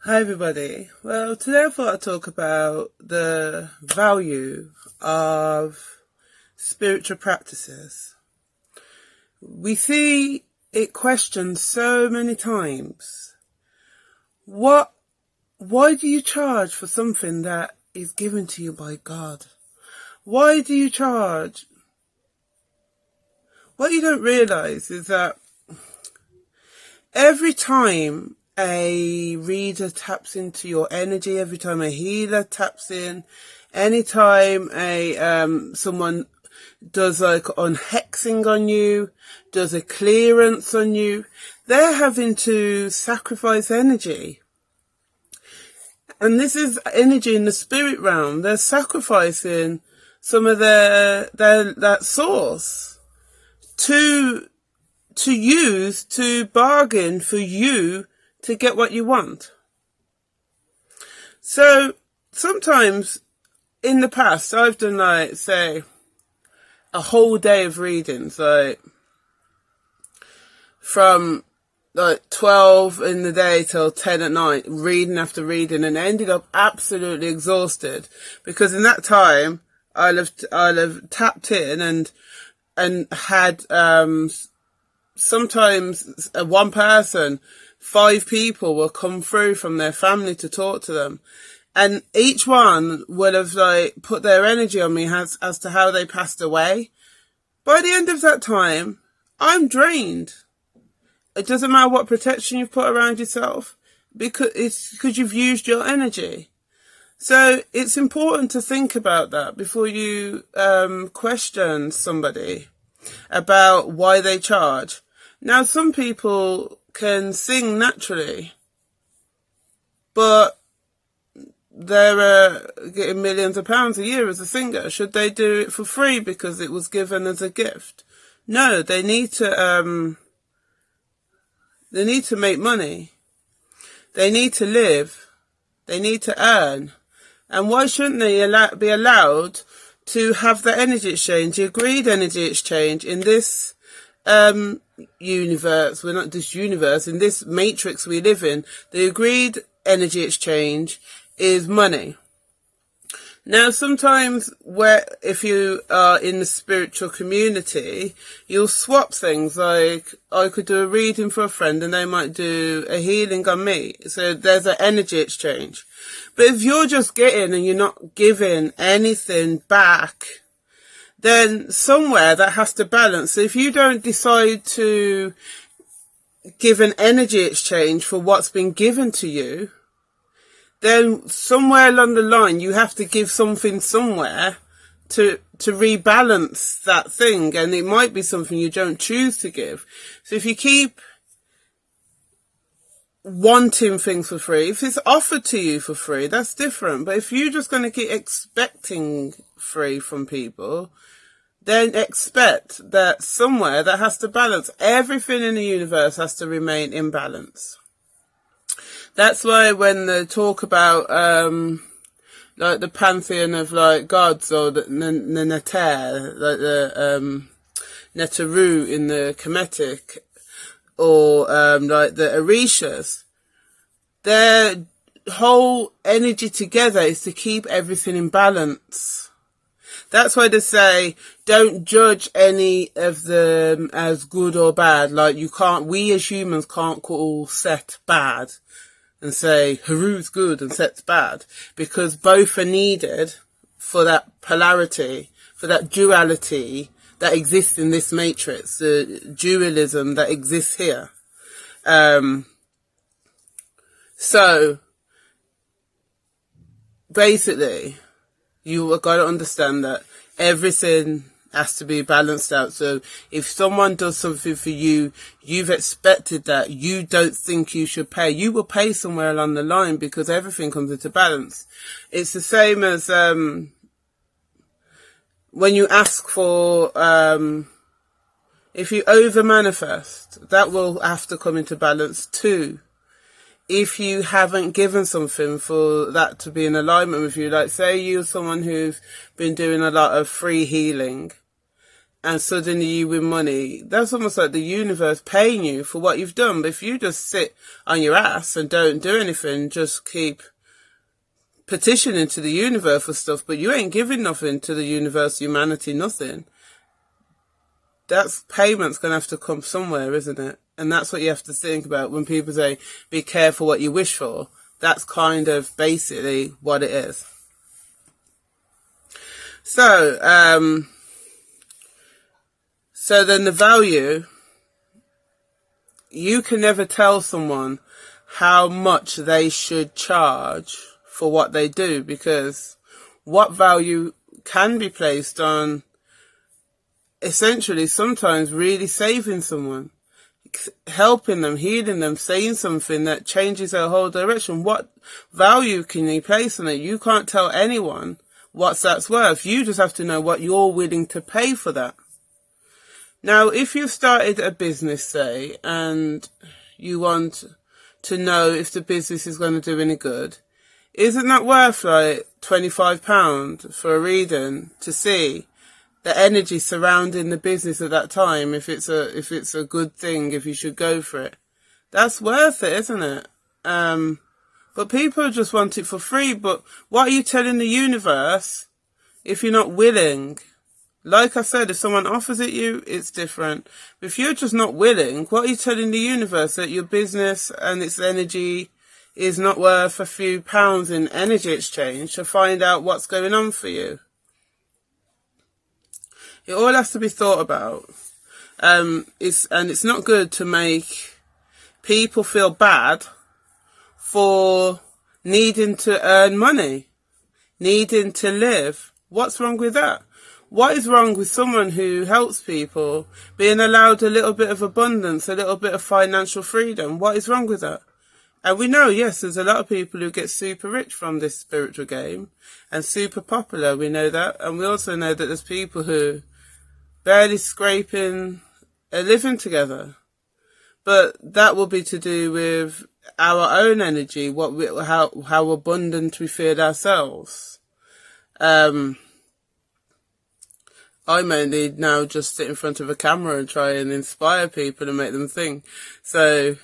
Hi everybody. Well, today I thought I'd talk about the value of spiritual practices. We see it questioned so many times. Why do you charge for something that is given to you by God? Why do you charge? What you don't realize is that every time a reader taps into your energy, every time a healer taps in, anytime someone does like unhexing on you, does a clearance on you, they're having to sacrifice energy. And this is energy in the spirit realm. They're sacrificing some of that source to use to bargain for you to get what you want. So sometimes in the past I've done like, say, a whole day of readings, like from like 12 in the day till 10 at night, reading after reading, and ended up absolutely exhausted because in that time I'll have tapped in and had sometimes one person, 5 people will come through from their family to talk to them. And each one will have like put their energy on me as to how they passed away. By the end of that time, I'm drained. It doesn't matter what protection you've put around yourself because you've used your energy. So it's important to think about that before you question somebody about why they charge. Now, some people can sing naturally, but they're getting millions of pounds a year as a singer. Should they do it for free because it was given as a gift? No, they need to make money. They need to live. They need to earn. And why shouldn't they be allowed to have the energy exchange, the agreed energy exchange in this universe? We're not this universe, in this matrix we live in. The agreed energy exchange is money. Now, sometimes if you are in the spiritual community, you'll swap things. Like, I could do a reading for a friend and they might do a healing on me. So there's an energy exchange. But if you're just getting and you're not giving anything back, then somewhere that has to balance. So if you don't decide to give an energy exchange for what's been given to you, then somewhere along the line you have to give something somewhere to rebalance that thing, and it might be something you don't choose to give. So if you keep wanting things for free, if it's offered to you for free, that's different. But if you're just going to keep expecting free from people, then expect that somewhere that has to balance. Everything in the universe has to remain in balance. That's why when they talk about like the pantheon of like gods, or the Neter, like the Neteru in the Kemetic, or like the Orishas, their whole energy together is to keep everything in balance. That's why they say don't judge any of them as good or bad. Like, we as humans can't call Set bad and say Haru's good and Set's bad, because both are needed for that polarity, for that duality that exists in this matrix, the dualism that exists here. So basically, you have got to understand that everything has to be balanced out. So if someone does something for you, you've expected that, you don't think you should pay, you will pay somewhere along the line, because everything comes into balance. It's the same as when you ask for, if you over manifest, that will have to come into balance too. If you haven't given something for that to be in alignment with you, like say you're someone who's been doing a lot of free healing, and suddenly you win money, that's almost like the universe paying you for what you've done. But if you just sit on your ass and don't do anything, just keep petitioning to the universe for stuff, but you ain't giving nothing to the universe, humanity, nothing, that's payment's going to have to come somewhere, isn't it? And that's what you have to think about when people say, be careful what you wish for. That's kind of basically what it is. So, so then the value, you can never tell someone how much they should charge for what they do, because what value can be placed on essentially sometimes really saving someone, helping them, healing them, saying something that changes their whole direction. What value can you place on it? You can't tell anyone what that's worth. You just have to know what you're willing to pay for that. Now, if you've started a business, say, and you want to know if the business is going to do any good, isn't that worth like £25 for a reading to see the energy surrounding the business at that time, if it's a good thing, if you should go for it? That's worth it, isn't it? But people just want it for free. But what are you telling the universe if you're not willing? Like I said, if someone offers it you, it's different. But if you're just not willing, what are you telling the universe? That your business and its energy is not worth a few pounds in energy exchange to find out what's going on for you? It all has to be thought about. It's not good to make people feel bad for needing to earn money, needing to live. What's wrong with that? What is wrong with someone who helps people being allowed a little bit of abundance, a little bit of financial freedom? What is wrong with that? And we know, yes, there's a lot of people who get super rich from this spiritual game and super popular. We know that. And we also know that there's people who barely scraping a living together. But that will be to do with our own energy, how abundant we feel ourselves. I mainly now just sit in front of a camera and try and inspire people and make them think. So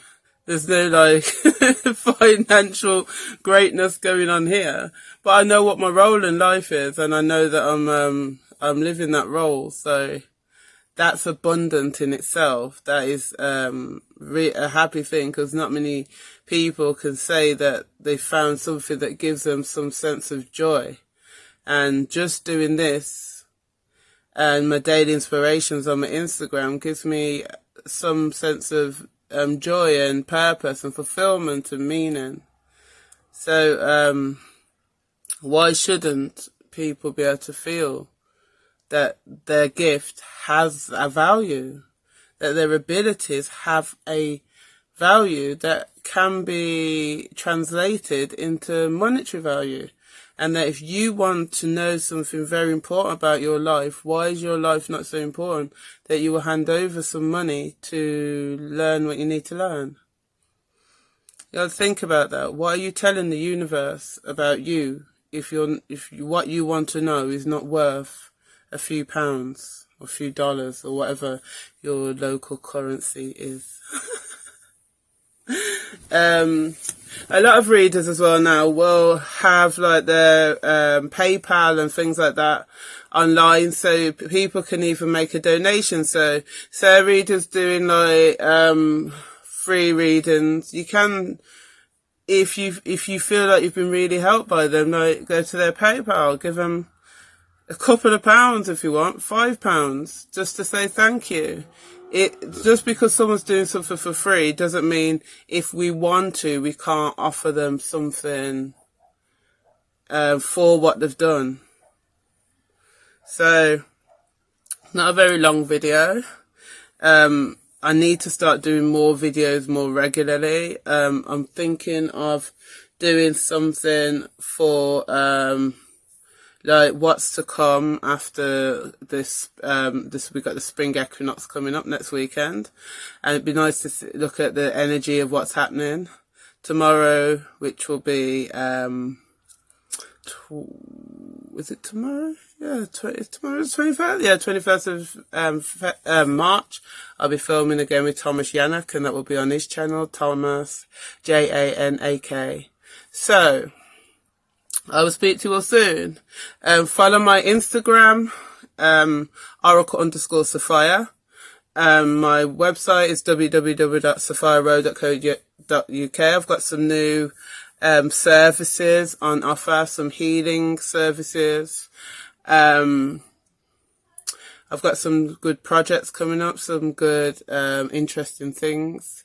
there's no like financial greatness going on here, but I know what my role in life is, and I know that I'm living that role. So that's abundant in itself. That is a happy thing, because not many people can say that they found something that gives them some sense of joy. And just doing this and my daily inspirations on my Instagram gives me some sense of joy and purpose and fulfillment and meaning. So why shouldn't people be able to feel that their gift has a value, that their abilities have a value that can be translated into monetary value? And that if you want to know something very important about your life, why is your life not so important that you will hand over some money to learn what you need to learn? You got to think about that. What are you telling the universe about you if what you want to know is not worth a few pounds or a few dollars or whatever your local currency is? A lot of readers as well now will have like their PayPal and things like that online, so people can even make a donation. So a reader's doing like free readings, you can, if you feel like you've been really helped by them, like go to their PayPal, give them a couple of pounds if you want, £5, just to say thank you. Just because someone's doing something for free doesn't mean if we want to, we can't offer them something for what they've done. So, not a very long video. I need to start doing more videos more regularly. I'm thinking of doing something for like what's to come after this. We've got the spring equinox coming up next weekend, and it'd be nice to look at the energy of what's happening tomorrow, which will be is it tomorrow? tomorrow's 21st. Yeah, 21st of March. I'll be filming again with Thomas Janak, and that will be on his channel, Thomas Janak. So, I will speak to you all soon. Follow my Instagram, Oracle_Sophia. My website is www.sophiarowe.co.uk. I've got some new services on offer, some healing services. I've got some good projects coming up, some good interesting things.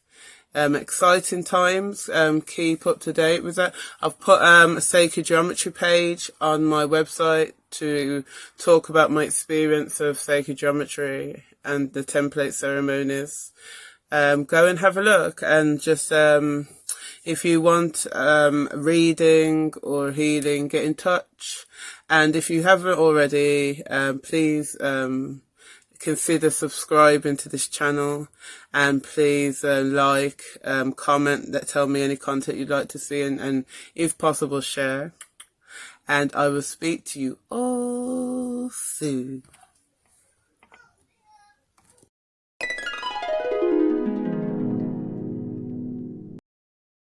Exciting times. Keep up to date with that. I've put a sacred geometry page on my website to talk about my experience of sacred geometry and the template ceremonies. Go and have a look, and just if you want reading or healing, get in touch. And if you haven't already, please consider subscribing to this channel, and please like, comment, tell me any content you'd like to see, and if possible share. And I will speak to you all soon.